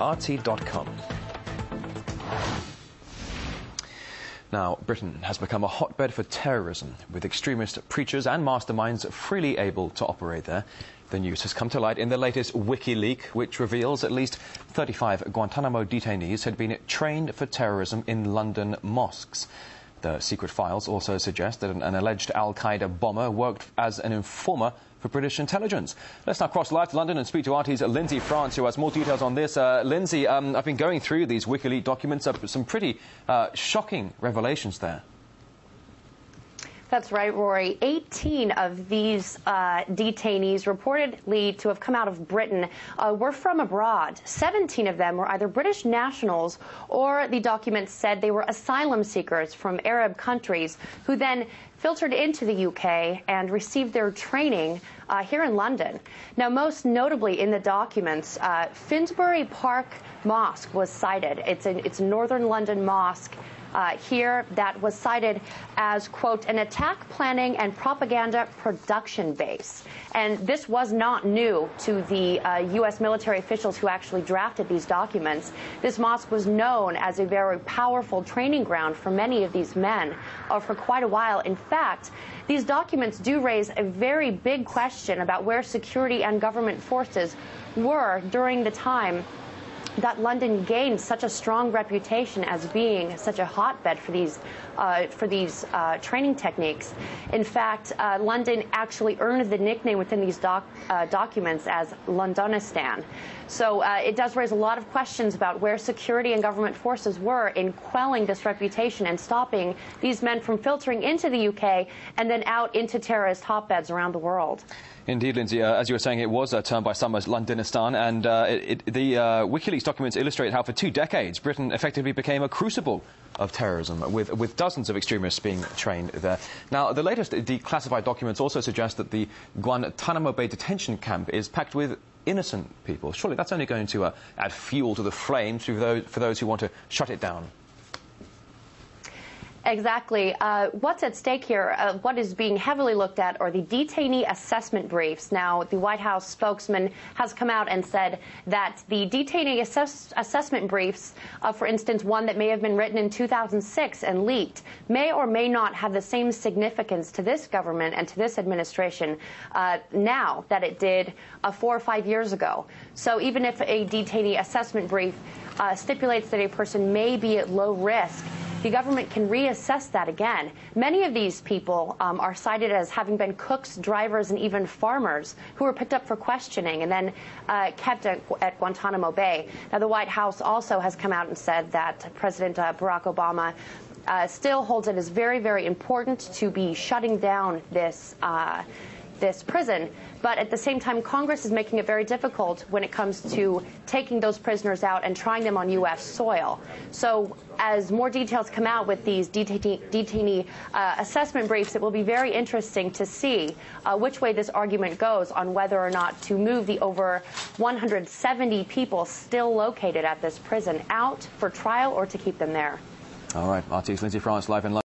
rt.com. Now, Britain has become a hotbed for terrorism, with extremist preachers and masterminds freely able to operate there. The news has come to light in the latest WikiLeaks, which reveals at least 35 Guantanamo detainees had been trained for terrorism in London mosques. The secret files also suggest that an alleged al-Qaeda bomber worked as an informer for British intelligence. Let's now cross live to London and speak to RT's Lindsay France, who has more details on this. Lindsay, I've been going through these WikiLeaks documents, some pretty shocking revelations there. That's right, Rory. 18 of these detainees reportedly to have come out of Britain were from abroad. 17 of them were either British nationals or, the documents said, they were asylum seekers from Arab countries who then filtered into the UK and received their training here in London. Now, most notably in the documents, Finsbury Park Mosque was cited. It's a northern London mosque here that was cited as, quote, an attack planning and propaganda production base. And this was not new to the U.S. military officials who actually drafted these documents. This mosque was known as a very powerful training ground for many of these men for quite a while. In fact, these documents do raise a very big question about where security and government forces were during the time that London gained such a strong reputation as being such a hotbed for these training techniques. In fact, London actually earned the nickname within these documents as Londonistan. So it does raise a lot of questions about where security and government forces were in quelling this reputation and stopping these men from filtering into the UK and then out into terrorist hotbeds around the world. Indeed, Lindsay, as you were saying, it was termed by some as Londonistan, and the WikiLeaks documents illustrate how for 2 decades Britain effectively became a crucible of terrorism, with dozens of extremists being trained there. Now, the latest declassified documents also suggest that the Guantanamo Bay detention camp is packed with innocent people. Surely that's only going to add fuel to the flames for those who want to shut it down. Exactly. What's at stake here, what is being heavily looked at are the detainee assessment briefs. Now, the White House spokesman has come out and said that the detainee assessment briefs, for instance, one that may have been written in 2006 and leaked, may or may not have the same significance to this government and to this administration now that it did 4 or 5 years ago. So even if a detainee assessment brief stipulates that a person may be at low risk, the government can reassess that again. Many of these people are cited as having been cooks, drivers, and even farmers who were picked up for questioning and then kept at Guantanamo Bay. Now, the White House also has come out and said that President Barack Obama still holds it as very, very important to be shutting down this prison, but at the same time, Congress is making it very difficult when it comes to taking those prisoners out and trying them on U.S. soil. So as more details come out with these detainee assessment briefs, it will be very interesting to see which way this argument goes on whether or not to move the over 170 people still located at this prison out for trial or to keep them there. All right, RT's Lindsay France live in London.